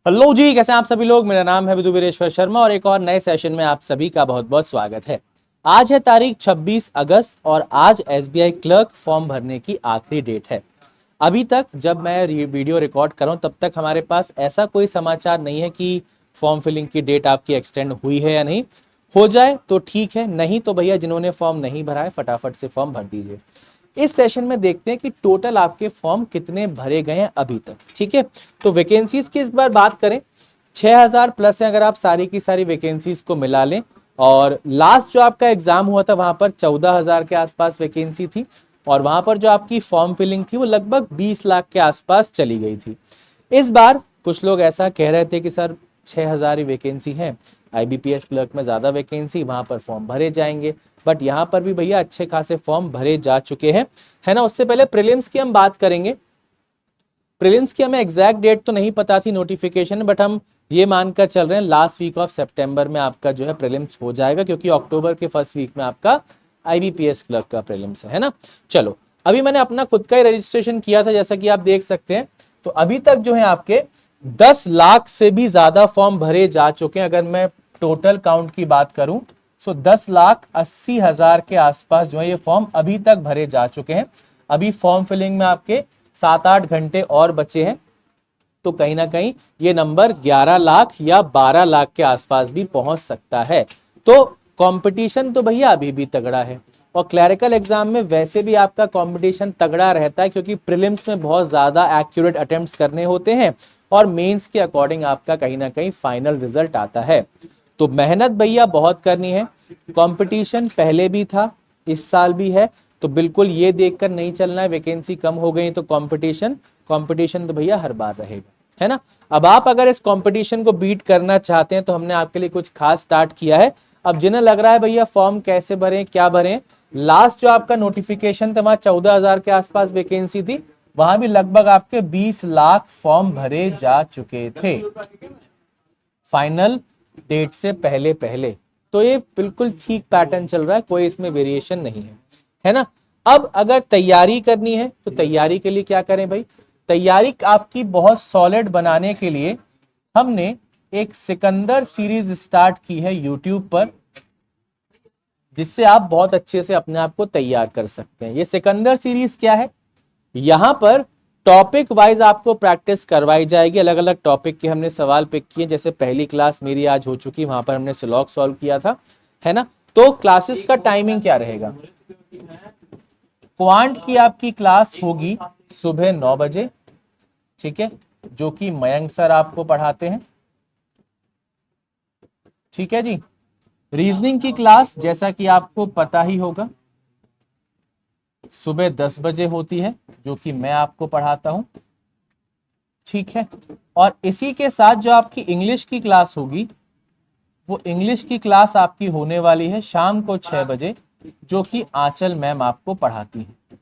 Hello जी, कैसे हैं आप सभी लोग। मेरा नाम है विदुवीरेश्वर शर्मा और एक और नए सेशन में आप सभी का बहुत बहुत स्वागत है। आज है तारीख 26 अगस्त और आज एसबीआई क्लर्क फॉर्म भरने की आखिरी डेट है। अभी तक जब मैं वीडियो रिकॉर्ड कर रहा हूं तब तक हमारे पास ऐसा कोई समाचार नहीं है कि फॉर्म फिलिंग की डेट आपकी एक्सटेंड हुई है या नहीं। हो जाए तो ठीक है, नहीं तो भैया जिन्होंने फॉर्म नहीं भरा है फटाफट से फॉर्म भर दीजिए। इस सेशन में देखते हैं कि टोटल आपके फॉर्म कितने भरे गए हैं अभी तक। ठीक है, तो वैकेंसीज की इस बार बात करें, 6000 प्लस है अगर आप सारी की सारी वैकेंसीज को मिला लें। और लास्ट जो आपका एग्जाम हुआ था वहां पर 14000 के आसपास वैकेंसी थी और वहां पर जो आपकी फॉर्म फिलिंग थी वो लगभग 20 लाख के आसपास चली गई थी। इस बार कुछ लोग ऐसा कह रहे थे कि सर 6000 ही वैकेंसी है, आईबीपीएस क्लर्क में ज्यादा वैकेंसी, वहां पर फॉर्म भरे जाएंगे। बट यहाँ पर भी भैया अच्छे खासे फॉर्म भरे जा चुके हैं, है ना। उससे पहले प्रीलिम्स की हम बात करेंगे। प्रीलिम्स की हमें एग्जैक्ट डेट तो नहीं पता थी नोटिफिकेशन, बट हम ये मानकर चल रहे हैं लास्ट वीक ऑफ सितंबर में आपका जो है प्रीलिम्स हो जाएगा, क्योंकि अक्टूबर के फर्स्ट वीक में आपका आईबीपीएस क्लर्क का प्रीलिम्स है ना। चलो, अभी मैंने अपना खुद का ही रजिस्ट्रेशन किया था जैसा कि आप देख सकते हैं। तो अभी तक जो है आपके 10 लाख से भी ज्यादा फॉर्म भरे जा चुके हैं। अगर मैं टोटल काउंट की बात करूं तो 10,80,000 के आसपास जो है ये फॉर्म अभी तक भरे जा चुके हैं। अभी फॉर्म फिलिंग में आपके 7-8 घंटे और बचे हैं, तो कहीं ना कहीं ये नंबर 11 लाख या 12 लाख के आसपास भी पहुंच सकता है। तो कंपटीशन तो भैया अभी भी तगड़ा है और क्लरिकल एग्जाम में वैसे भी आपका कंपटीशन तगड़ा रहता है, क्योंकि प्रीलिम्स में बहुत ज्यादा एक्यूरेट अटेम्प्ट्स करने होते हैं और मेंस के अकॉर्डिंग आपका कहीं ना कहीं फाइनल रिजल्ट आता है। तो मेहनत भैया बहुत करनी है। कंपटीशन पहले भी था, इस साल भी है, तो बिल्कुल ये देखकर नहीं चलना है वैकेंसी कम हो गई तो कंपटीशन कंपटीशन तो भैया हर बार रहेगा, है ना। अब आप अगर इस कंपटीशन को बीट करना चाहते हैं तो हमने आपके लिए कुछ खास स्टार्ट किया है। अब जिन्हें लग रहा है भैया फॉर्म कैसे भरें क्या भरें, लास्ट जो आपका नोटिफिकेशन था वहां 14,000 के आसपास वैकेंसी थी, वहां भी लगभग आपके 20 लाख फॉर्म भरे जा चुके थे फाइनल डेट से पहले पहले। तो ये बिल्कुल ठीक पैटर्न चल रहा है, कोई इसमें वेरिएशन नहीं है ना। अब अगर तैयारी करनी है तो तैयारी के लिए क्या करें भाई, तैयारी आपकी बहुत सॉलिड बनाने के लिए हमने एक सिकंदर सीरीज स्टार्ट की है यूट्यूब पर, जिससे आप बहुत अच्छे से अपने आप को तैयार कर सकते हैं। ये सिकंदर सीरीज क्या है, यहां पर टॉपिक वाइज आपको प्रैक्टिस करवाई जाएगी। अलग अलग टॉपिक के हमने सवाल पिक किए, जैसे पहली क्लास मेरी आज हो चुकी, वहां पर हमने सिलॉग सॉल्व किया था, है ना। तो क्लासेस का टाइमिंग क्या रहेगा, क्वांट की आपकी क्लास होगी सुबह 9 बजे, ठीक है, जो कि मयंक सर आपको पढ़ाते हैं, ठीक है जी। रीजनिंग की क्लास जैसा कि आपको पता ही होगा सुबह 10 बजे होती है, जो कि मैं आपको पढ़ाता हूं, ठीक है। और इसी के साथ जो आपकी इंग्लिश की क्लास होगी, वो इंग्लिश की क्लास आपकी होने वाली है शाम को 6 बजे, जो कि आंचल मैम आपको पढ़ाती है।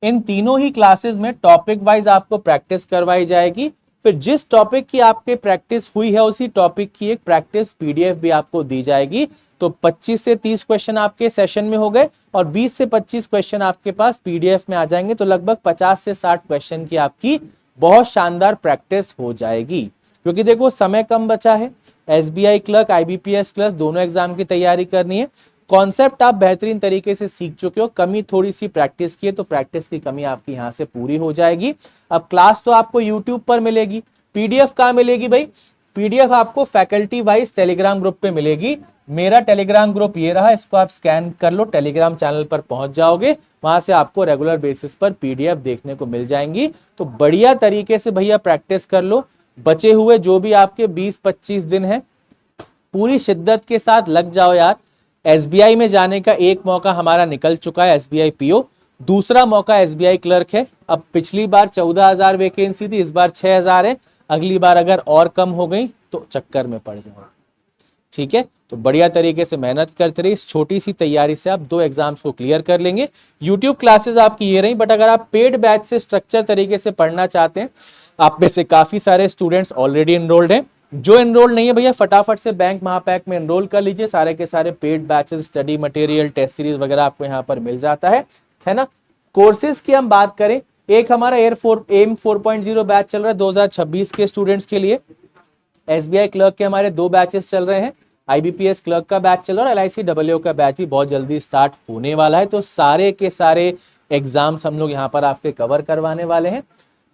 इन तीनों ही क्लासेस में टॉपिक वाइज आपको प्रैक्टिस करवाई जाएगी। फिर जिस टॉपिक की आपके प्रैक्टिस हुई है उसी टॉपिक की एक प्रैक्टिस पीडीएफ भी आपको दी जाएगी। तो 25 से 30 क्वेश्चन आपके सेशन में हो गए और 20 से 25 क्वेश्चन आपके पास पीडीएफ में आ जाएंगे, तो लगभग 50 से 60 क्वेश्चन की आपकी बहुत शानदार प्रैक्टिस हो जाएगी। क्योंकि देखो समय कम बचा है, एसबीआई क्लर्क आईबीपीएस क्लर्क दोनों एग्जाम की तैयारी करनी है। कॉन्सेप्ट आप बेहतरीन तरीके से सीख चुके हो, कमी थोड़ी सी प्रैक्टिस की है, तो प्रैक्टिस की कमी आपकी यहां से पूरी हो जाएगी। अब क्लास तो आपको यूट्यूब पर मिलेगी, पीडीएफ कहां मिलेगी भाई, पीडीएफ आपको फैकल्टी वाइज टेलीग्राम ग्रुप पे मिलेगी। मेरा टेलीग्राम ग्रुप ये रहा, इसको आप स्कैन कर लो, टेलीग्राम चैनल पर पहुंच जाओगे, वहां से आपको रेगुलर बेसिस पर पीडीएफ देखने को मिल जाएंगी। तो बढ़िया तरीके से भैया प्रैक्टिस कर लो। बचे हुए जो भी आपके 20-25 दिन है पूरी शिद्दत के साथ लग जाओ यार। एसबीआई में जाने का एक मौका हमारा निकल चुका है, एसबीआई पीओ, दूसरा मौका एसबीआई क्लर्क है। अब पिछली बार 14,000 वैकेंसी थी, इस बार 6,000 है, अगली बार अगर और कम हो गई तो चक्कर में पड़ जाओ, ठीक है। तो बढ़िया तरीके से मेहनत करते रहिए, इस छोटी सी तैयारी से आप 2 एग्जाम्स को क्लियर कर लेंगे। यूट्यूब क्लासेस आपकी ये रही, बट अगर आप पेड बैच से स्ट्रक्चर तरीके से पढ़ना चाहते हैं, आप में से काफी सारे स्टूडेंट्स ऑलरेडी एनरोल्ड हैं, जो एनरोल नहीं है भैया फटाफट से बैंक महापैक में एनरोल कर लीजिए। सारे के सारे paid batches, study material, test series वगैरह आपको यहाँ पर मिल जाता है ना। कोर्सेज की हम बात करें एक हमारा एम 4.0 बैच चल रहा है 2026 के स्टूडेंट्स के लिए। एसबीआई क्लर्क के हमारे 2 बैचेस चल रहे हैं, आईबीपीएस क्लर्क का बैच चल रहा है और एलआईसी डब्ल्यूओ का बैच भी बहुत जल्दी स्टार्ट होने वाला है। तो सारे के सारे एग्जाम्स हम लोग यहाँ पर आपके कवर करवाने वाले हैं।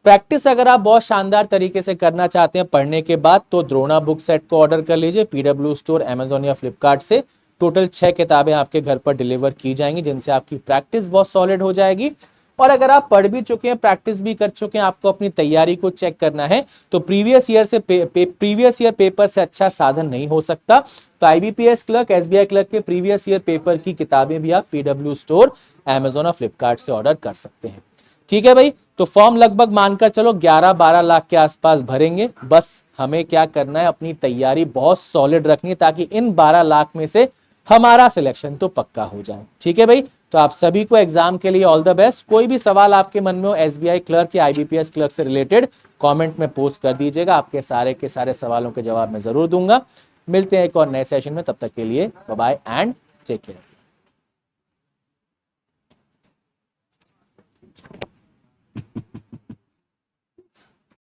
प्रैक्टिस अगर आप बहुत शानदार तरीके से करना चाहते हैं पढ़ने के बाद, तो द्रोणा बुक सेट को ऑर्डर कर लीजिए पीडब्ल्यू स्टोर, अमेजोन या फ्लिपकार्ट से। टोटल 6 किताबें आपके घर पर डिलीवर की जाएंगी, जिनसे आपकी प्रैक्टिस बहुत सॉलिड हो जाएगी। और अगर आप पढ़ भी चुके हैं, प्रैक्टिस भी कर चुके हैं, आपको अपनी तैयारी को चेक करना है, तो प्रीवियस ईयर पेपर से अच्छा साधन नहीं हो सकता। तो आईबीपीएस क्लर्क, एसबीआई क्लर्क के प्रीवियस ईयर पेपर की किताबें भी आप पीडब्ल्यू स्टोर, अमेजोन और फ्लिपकार्ट से ऑर्डर कर सकते हैं। ठीक है भाई, तो फॉर्म लगभग मानकर चलो 11-12 लाख के आसपास भरेंगे। बस हमें क्या करना है, अपनी तैयारी बहुत सॉलिड रखनी है, ताकि इन 12 लाख में से हमारा सिलेक्शन तो पक्का हो जाए। ठीक है भाई, तो आप सभी को एग्जाम के लिए ऑल द बेस्ट। कोई भी सवाल आपके मन में हो एसबीआई क्लर्क या आईबीपीएस क्लर्क से रिलेटेड, कमेंट में पोस्ट कर दीजिएगा, आपके सारे के सारे सवालों के जवाब मैं जरूर दूंगा। मिलते हैं एक और नए सेशन में, तब तक के लिए bye bye and take care.